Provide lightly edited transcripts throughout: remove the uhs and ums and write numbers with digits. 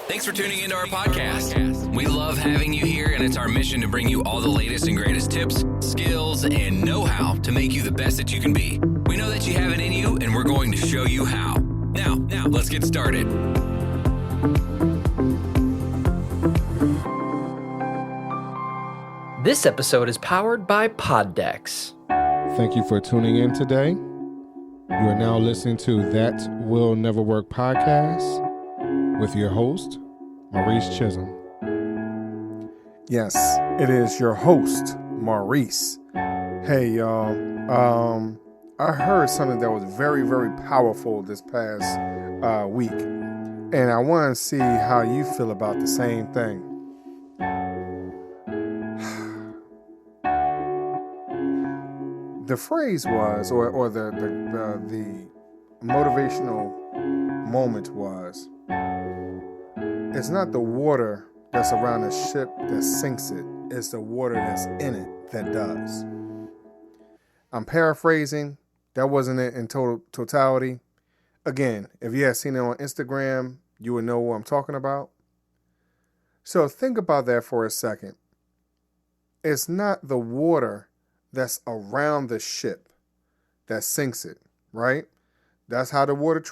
Thanks for tuning into our podcast. We love having you here, and it's our mission to bring you all the latest and greatest tips, skills, and know-how to make you the best that you can be. We know that you have it in you, and we're going to show you how. Now, let's get started. This episode is powered by Poddex. Thank you for tuning in today. You are now listening to That Will Never Work podcast with your host, Maurice Chisholm. Yes, it is your host, Maurice. Hey, y'all. I heard something that was very, very powerful this past week, and I want to see how you feel about the same thing. The phrase was, or the motivational moment was, it's not the water that's around the ship that sinks it, it's the water that's in it that does. I'm paraphrasing. That wasn't it in totality. Again, if you had seen it on Instagram, you would know what I'm talking about. So think about that for a second. It's not the water that's around the ship that sinks it, right? That's how the water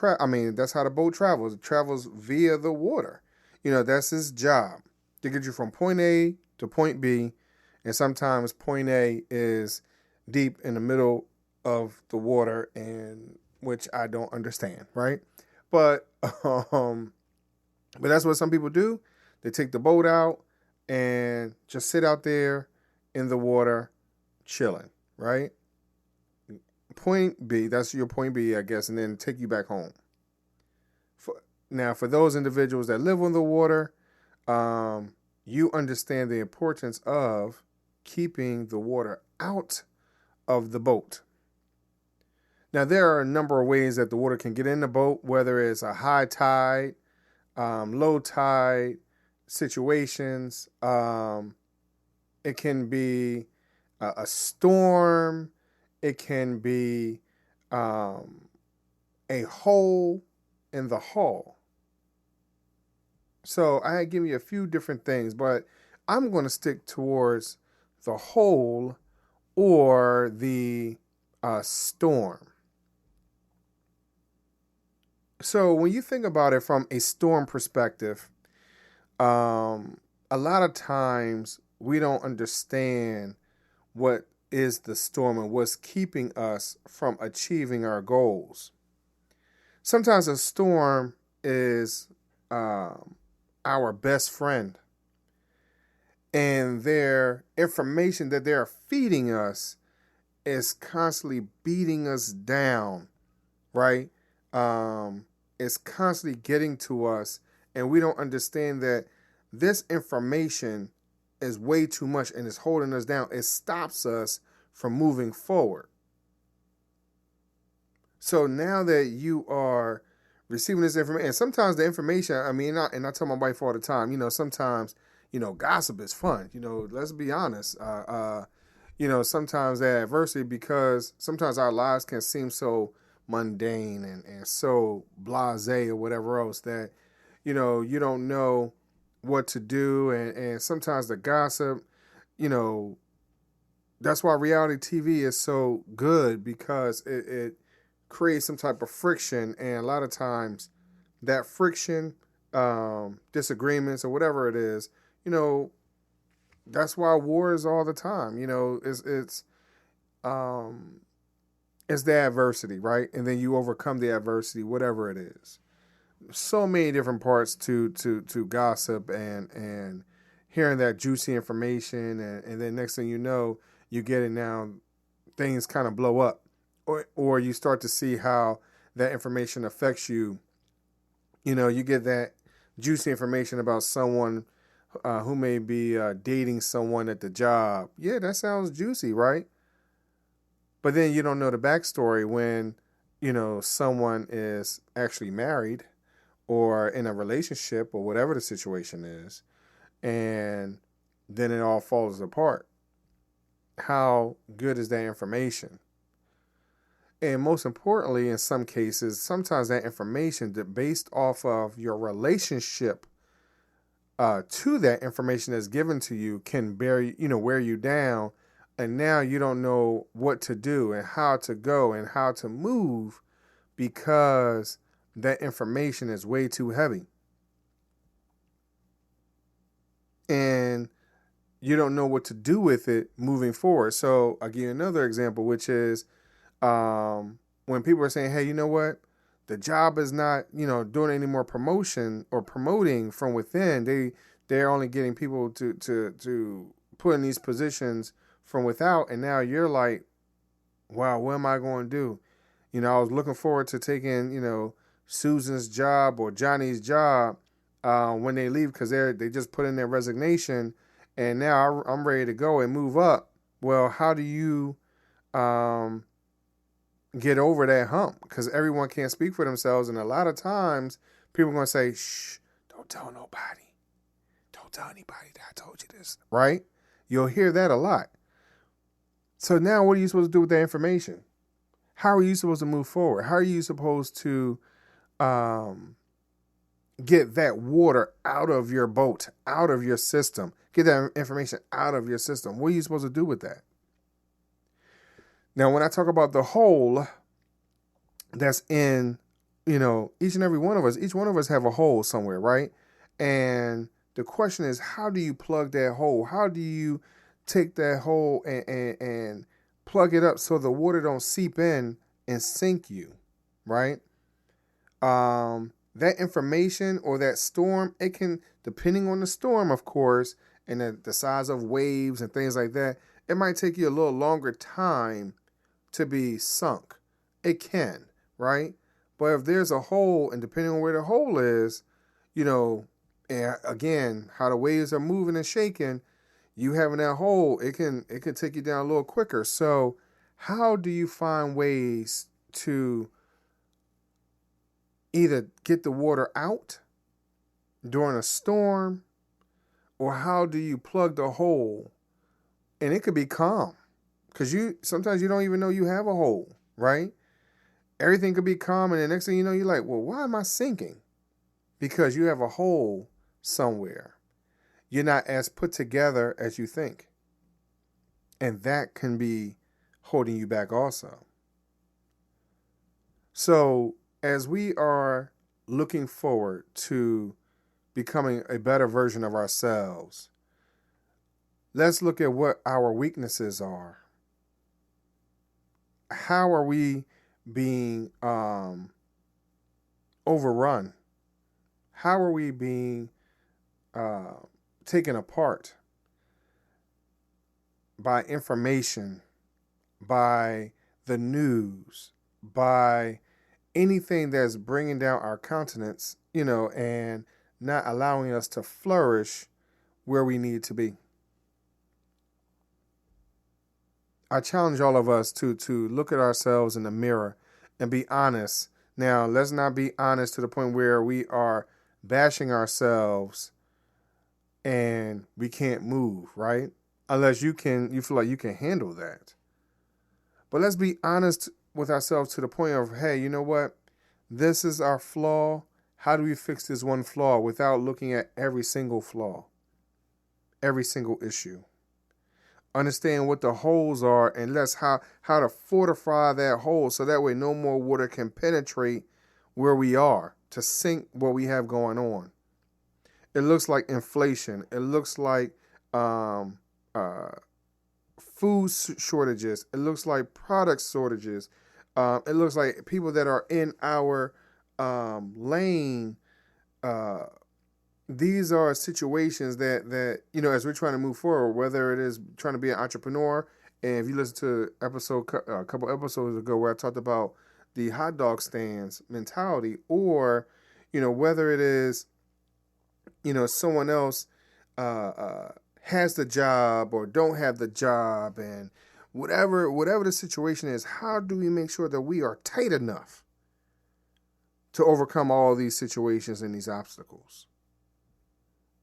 that's how the boat travels. It travels via the water. You know, that's its job, to get you from point A to point B. And sometimes point A is deep in the middle of the water, and which I don't understand, right? But that's what some people do. They take the boat out and just sit out there in the water chilling, right? Point B, that's your point B, I guess, and then take you back home. Now, for those individuals that live on the water, you understand the importance of keeping the water out of the boat. Now, there are a number of ways that the water can get in the boat, whether it's a high tide, low tide situations. It can be a storm. It can be a hole in the hull. So I give you a few different things, but I'm going to stick towards the hole or the storm. So when you think about it from a storm perspective, a lot of times we don't understand what is the storm and what's keeping us from achieving our goals. Sometimes a storm is our best friend, and their information that they're feeding us is constantly beating us down, right? It's constantly getting to us, and we don't understand that this information is way too much and it's holding us down. It stops us from moving forward. So now that you are receiving this information, and sometimes the information, and I tell my wife all the time, sometimes, gossip is fun. Let's be honest. Sometimes that adversity, because sometimes our lives can seem so mundane and so blasé or whatever else that, you don't know what to do. And sometimes the gossip, that's why reality TV is so good, because it create some type of friction, and a lot of times that friction, disagreements or whatever it is, that's why war is all the time. It's the adversity, right? And then you overcome the adversity, whatever it is. So many different parts to gossip and hearing that juicy information, and then next thing you know, you get it now, things kind of blow up. Or you start to see how that information affects you. You get that juicy information about someone who may be dating someone at the job. Yeah, that sounds juicy, right? But then you don't know the backstory when, someone is actually married or in a relationship or whatever the situation is, and then it all falls apart. How good is that information? And most importantly, in some cases, sometimes that information that based off of your relationship to that information that's given to you can wear you down, and now you don't know what to do and how to go and how to move because that information is way too heavy. And you don't know what to do with it moving forward. So I'll give you another example, which is when people are saying, hey, you know what? The job is not, doing any more promotion or promoting from within. They're only getting people to put in these positions from without. And now you're like, wow, what am I going to do? I was looking forward to taking, Susan's job or Johnny's job when they leave because they just put in their resignation. And now I'm ready to go and move up. Well, how do you get over that hump? Because everyone can't speak for themselves. And a lot of times people are going to say, shh, don't tell nobody. Don't tell anybody that I told you this, right? You'll hear that a lot. So now what are you supposed to do with that information? How are you supposed to move forward? How are you supposed to get that water out of your boat, out of your system? Get that information out of your system. What are you supposed to do with that? Now, when I talk about the hole that's in, each and every one of us have a hole somewhere, right? And the question is, how do you plug that hole? How do you take that hole and plug it up so the water don't seep in and sink you, right? That information or that storm, it can, depending on the storm, of course, and the size of waves and things like that, it might take you a little longer time to be sunk. It can, right? But if there's a hole, and depending on where the hole is, and again, how the waves are moving and shaking, you having that hole, it can take you down a little quicker. So how do you find ways to either get the water out during a storm, or how do you plug the hole? And it could be calm, because sometimes you don't even know you have a hole, right? Everything could be calm, and the next thing you know, you're like, well, why am I sinking? Because you have a hole somewhere. You're not as put together as you think. And that can be holding you back also. So as we are looking forward to becoming a better version of ourselves, let's look at what our weaknesses are. How are we being overrun? How are we being taken apart by information, by the news, by anything that's bringing down our countenance, and not allowing us to flourish where we need to be? I challenge all of us to look at ourselves in the mirror and be honest. Now, let's not be honest to the point where we are bashing ourselves and we can't move, right? Unless you feel like you can handle that. But let's be honest with ourselves to the point of, hey, you know what? This is our flaw. How do we fix this one flaw without looking at every single flaw, every single issue? Understand what the holes are, and how to fortify that hole so that way no more water can penetrate where we are to sink what we have going on. It looks like inflation. It looks like food shortages. It looks like product shortages. It looks like people that are in our lane. These are situations that as we're trying to move forward, whether it is trying to be an entrepreneur. And if you listen to a couple episodes ago where I talked about the hot dog stands mentality, or whether it is someone else has the job or don't have the job, and whatever the situation is, how do we make sure that we are tight enough to overcome all these situations and these obstacles?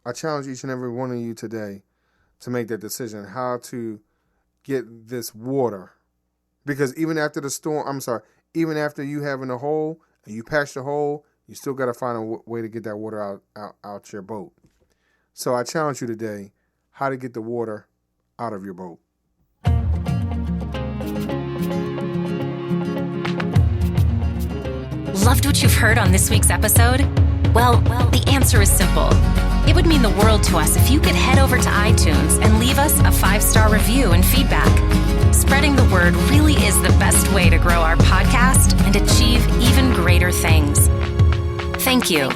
I challenge each and every one of you today to make that decision, how to get this water. Because even after you having a hole and you patch the hole, you still got to find a way to get that water out your boat. So I challenge you today, how to get the water out of your boat. Loved what you've heard on this week's episode? Well, the answer is simple. It would mean the world to us if you could head over to iTunes and leave us a 5-star review and feedback. Spreading the word really is the best way to grow our podcast and achieve even greater things. Thank you.